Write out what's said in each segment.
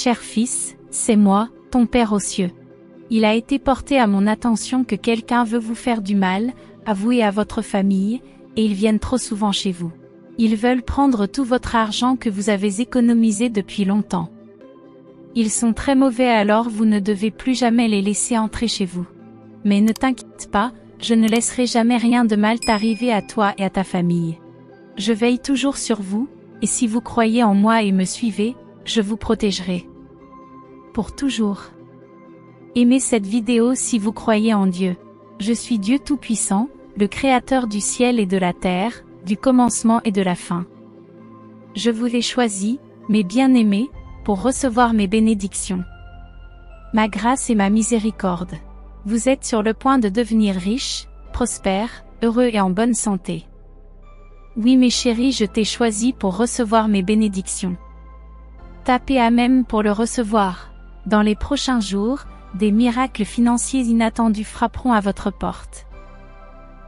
Cher fils, c'est moi, ton Père aux cieux. Il a été porté à mon attention que quelqu'un veut vous faire du mal, à vous et à votre famille, et ils viennent trop souvent chez vous. Ils veulent prendre tout votre argent que vous avez économisé depuis longtemps. Ils sont très mauvais, alors vous ne devez plus jamais les laisser entrer chez vous. Mais ne t'inquiète pas, je ne laisserai jamais rien de mal t'arriver à toi et à ta famille. Je veille toujours sur vous, et si vous croyez en moi et me suivez, je vous protégerai. Pour toujours. Aimez cette vidéo si vous croyez en Dieu. Je suis Dieu Tout-Puissant, le Créateur du ciel et de la terre, du commencement et de la fin. Je vous ai choisi, mes bien-aimés, pour recevoir mes bénédictions. Ma grâce et ma miséricorde. Vous êtes sur le point de devenir riche, prospère, heureux et en bonne santé. Oui mes chéris, je t'ai choisi pour recevoir mes bénédictions. Tapez Amen pour le recevoir. Dans les prochains jours, des miracles financiers inattendus frapperont à votre porte.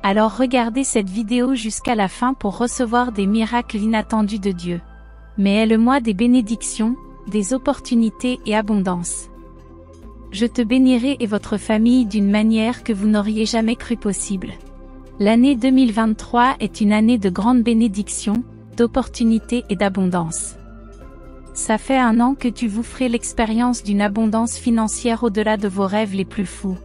Alors regardez cette vidéo jusqu'à la fin pour recevoir des miracles inattendus de Dieu. Mais est le mois des bénédictions, des opportunités et abondance. Je te bénirai et votre famille d'une manière que vous n'auriez jamais cru possible. L'année 2023 est une année de grande bénédiction, d'opportunités et d'abondance. Ça fait 1 an que tu vous ferais l'expérience d'une abondance financière au-delà de vos rêves les plus fous.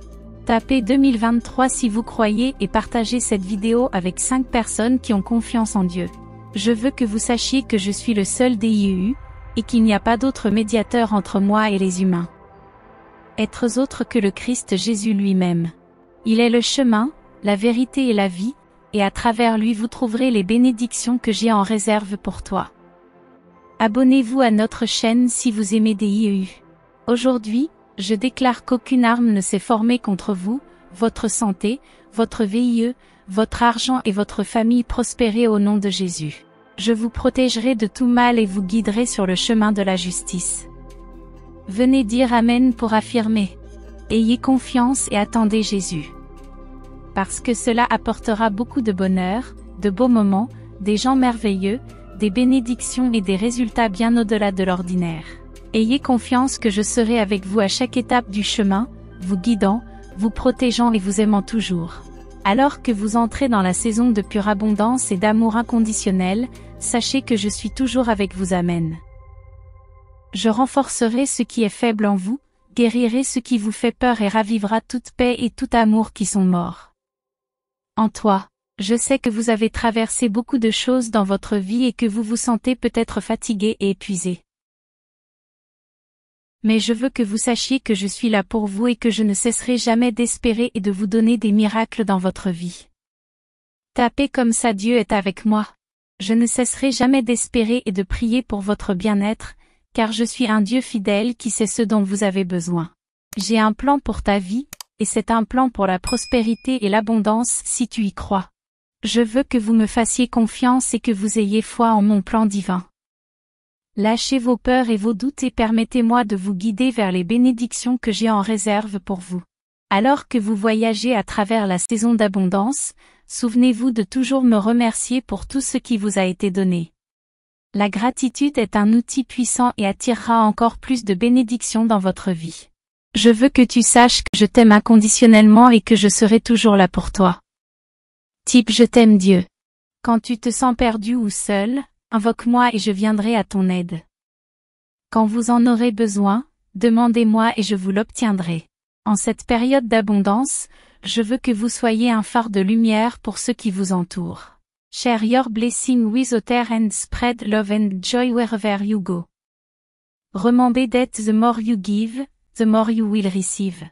Tapez 2023 si vous croyez et partagez cette vidéo avec 5 personnes qui ont confiance en Dieu. Je veux que vous sachiez que je suis le seul DIEU, et qu'il n'y a pas d'autre médiateur entre moi et les humains. Être autre que le Christ Jésus lui-même. Il est le chemin, la vérité et la vie, et à travers lui vous trouverez les bénédictions que j'ai en réserve pour toi. Abonnez-vous à notre chaîne si vous aimez DIEU. Aujourd'hui, je déclare qu'aucune arme ne s'est formée contre vous, votre santé, votre VIE, votre argent et votre famille prospérer au nom de Jésus. Je vous protégerai de tout mal et vous guiderai sur le chemin de la justice. Venez dire Amen pour affirmer. Ayez confiance et attendez Jésus. Parce que cela apportera beaucoup de bonheur, de beaux moments, des gens merveilleux, des bénédictions et des résultats bien au-delà de l'ordinaire. Ayez confiance que je serai avec vous à chaque étape du chemin, vous guidant, vous protégeant et vous aimant toujours. Alors que vous entrez dans la saison de pure abondance et d'amour inconditionnel, sachez que je suis toujours avec vous. Amen. Je renforcerai ce qui est faible en vous, guérirai ce qui vous fait peur et ravivera toute paix et tout amour qui sont morts. En toi, je sais que vous avez traversé beaucoup de choses dans votre vie et que vous vous sentez peut-être fatigué et épuisé. Mais je veux que vous sachiez que je suis là pour vous et que je ne cesserai jamais d'espérer et de vous donner des miracles dans votre vie. Tapez comme ça, Dieu est avec moi. Je ne cesserai jamais d'espérer et de prier pour votre bien-être, car je suis un Dieu fidèle qui sait ce dont vous avez besoin. J'ai un plan pour ta vie, et c'est un plan pour la prospérité et l'abondance si tu y crois. Je veux que vous me fassiez confiance et que vous ayez foi en mon plan divin. Lâchez vos peurs et vos doutes et permettez-moi de vous guider vers les bénédictions que j'ai en réserve pour vous. Alors que vous voyagez à travers la saison d'abondance, souvenez-vous de toujours me remercier pour tout ce qui vous a été donné. La gratitude est un outil puissant et attirera encore plus de bénédictions dans votre vie. Je veux que tu saches que je t'aime inconditionnellement et que je serai toujours là pour toi. Type je t'aime Dieu. Quand tu te sens perdu ou seul, invoque-moi et je viendrai à ton aide. Quand vous en aurez besoin, demandez-moi et je vous l'obtiendrai. En cette période d'abondance, je veux que vous soyez un phare de lumière pour ceux qui vous entourent. Share your blessing with others and spread love and joy wherever you go. Remember that the more you give, the more you will receive.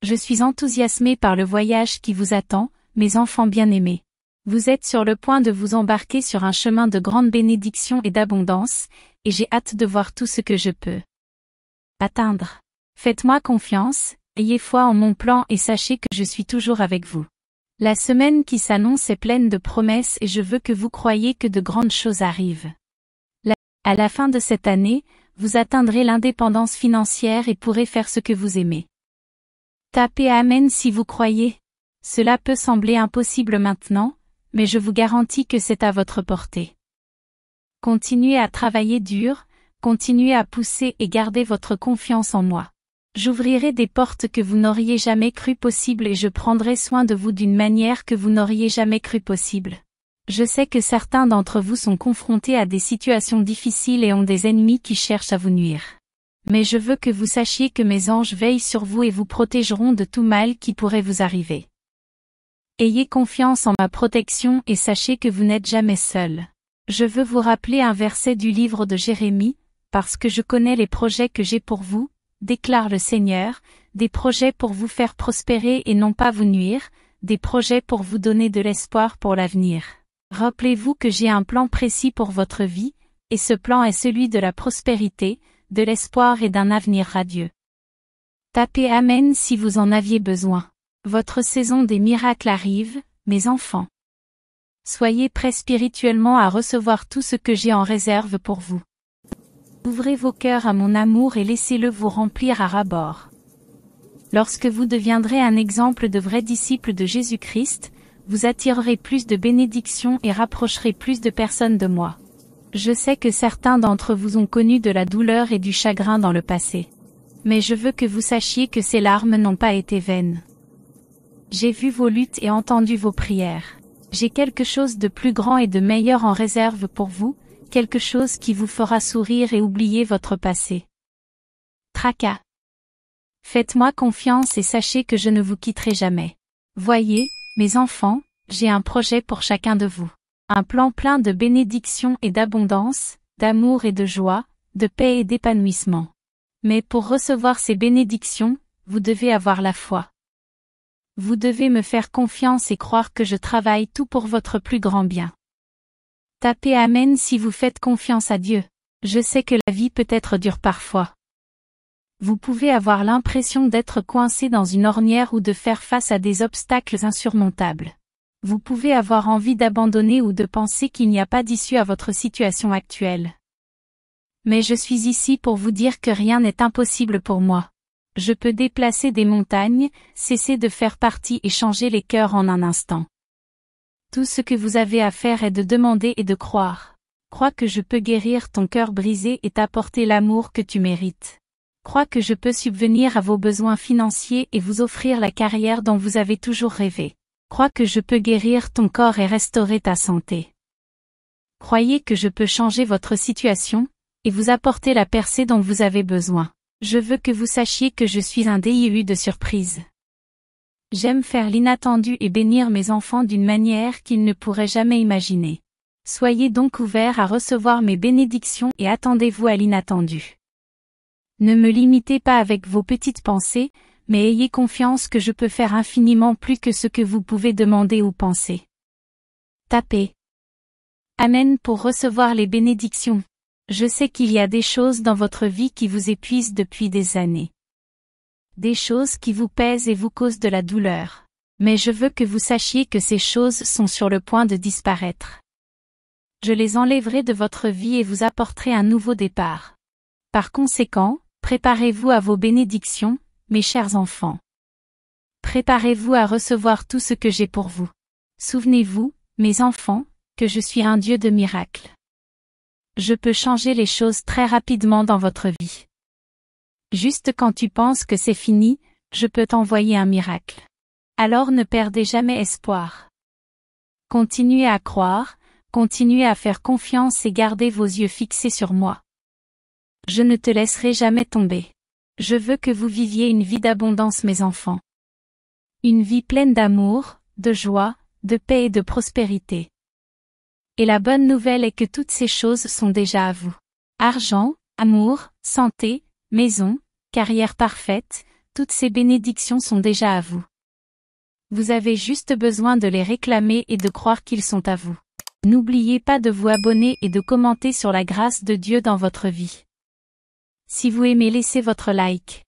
Je suis enthousiasmé par le voyage qui vous attend, mes enfants bien-aimés. Vous êtes sur le point de vous embarquer sur un chemin de grande bénédiction et d'abondance, et j'ai hâte de voir tout ce que je peux atteindre. Faites-moi confiance, ayez foi en mon plan et sachez que je suis toujours avec vous. La semaine qui s'annonce est pleine de promesses et je veux que vous croyiez que de grandes choses arrivent. À la fin de cette année, vous atteindrez l'indépendance financière et pourrez faire ce que vous aimez. Tapez Amen si vous croyez. Cela peut sembler impossible maintenant, mais je vous garantis que c'est à votre portée. Continuez à travailler dur, Continuez à pousser et gardez votre confiance en moi. J'ouvrirai des portes que vous n'auriez jamais cru possibles et je prendrai soin de vous d'une manière que vous n'auriez jamais cru possible. Je sais que certains d'entre vous sont confrontés à des situations difficiles et ont des ennemis qui cherchent à vous nuire. Mais je veux que vous sachiez que mes anges veillent sur vous et vous protégeront de tout mal qui pourrait vous arriver. Ayez confiance en ma protection et sachez que vous n'êtes jamais seul. Je veux vous rappeler un verset du livre de Jérémie, parce que je connais les projets que j'ai pour vous, déclare le Seigneur, des projets pour vous faire prospérer et non pas vous nuire, des projets pour vous donner de l'espoir pour l'avenir. Rappelez-vous que j'ai un plan précis pour votre vie, et ce plan est celui de la prospérité, de l'espoir et d'un avenir radieux. Tapez Amen si vous en aviez besoin. Votre saison des miracles arrive, mes enfants. Soyez prêts spirituellement à recevoir tout ce que j'ai en réserve pour vous. Ouvrez vos cœurs à mon amour et laissez-le vous remplir à ras-bord. Lorsque vous deviendrez un exemple de vrai disciple de Jésus-Christ, vous attirerez plus de bénédictions et rapprocherez plus de personnes de moi. Je sais que certains d'entre vous ont connu de la douleur et du chagrin dans le passé. Mais je veux que vous sachiez que ces larmes n'ont pas été vaines. J'ai vu vos luttes et entendu vos prières. J'ai quelque chose de plus grand et de meilleur en réserve pour vous, quelque chose qui vous fera sourire et oublier votre passé. Tracas. Faites-moi confiance et sachez que je ne vous quitterai jamais. Voyez, mes enfants, j'ai un projet pour chacun de vous. Un plan plein de bénédictions et d'abondance, d'amour et de joie, de paix et d'épanouissement. Mais pour recevoir ces bénédictions, vous devez avoir la foi. Vous devez me faire confiance et croire que je travaille tout pour votre plus grand bien. Tapez Amen si vous faites confiance à Dieu. Je sais que la vie peut être dure parfois. Vous pouvez avoir l'impression d'être coincé dans une ornière ou de faire face à des obstacles insurmontables. Vous pouvez avoir envie d'abandonner ou de penser qu'il n'y a pas d'issue à votre situation actuelle. Mais je suis ici pour vous dire que rien n'est impossible pour moi. Je peux déplacer des montagnes, cesser de faire partie et changer les cœurs en un instant. Tout ce que vous avez à faire est de demander et de croire. Crois que je peux guérir ton cœur brisé et t'apporter l'amour que tu mérites. Crois que je peux subvenir à vos besoins financiers et vous offrir la carrière dont vous avez toujours rêvé. Crois que je peux guérir ton corps et restaurer ta santé. Croyez que je peux changer votre situation, et vous apporter la percée dont vous avez besoin. Je veux que vous sachiez que je suis un DIU de surprise. J'aime faire l'inattendu et bénir mes enfants d'une manière qu'ils ne pourraient jamais imaginer. Soyez donc ouverts à recevoir mes bénédictions et attendez-vous à l'inattendu. Ne me limitez pas avec vos petites pensées, mais ayez confiance que je peux faire infiniment plus que ce que vous pouvez demander ou penser. Tapez Amen pour recevoir les bénédictions. Je sais qu'il y a des choses dans votre vie qui vous épuisent depuis des années. Des choses qui vous pèsent et vous causent de la douleur. Mais je veux que vous sachiez que ces choses sont sur le point de disparaître. Je les enlèverai de votre vie et vous apporterai un nouveau départ. Par conséquent, préparez-vous à vos bénédictions, mes chers enfants. Préparez-vous à recevoir tout ce que j'ai pour vous. Souvenez-vous, mes enfants, que je suis un Dieu de miracles. Je peux changer les choses très rapidement dans votre vie. Juste quand tu penses que c'est fini, je peux t'envoyer un miracle. Alors ne perdez jamais espoir. Continuez à croire, continuez à faire confiance et gardez vos yeux fixés sur moi. Je ne te laisserai jamais tomber. Je veux que vous viviez une vie d'abondance, mes enfants. Une vie pleine d'amour, de joie, de paix et de prospérité. Et la bonne nouvelle est que toutes ces choses sont déjà à vous. Argent, amour, santé, maison, carrière parfaite, toutes ces bénédictions sont déjà à vous. Vous avez juste besoin de les réclamer et de croire qu'ils sont à vous. N'oubliez pas de vous abonner et de commenter sur la grâce de Dieu dans votre vie. Si vous aimez, laissez votre like.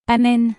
Amen.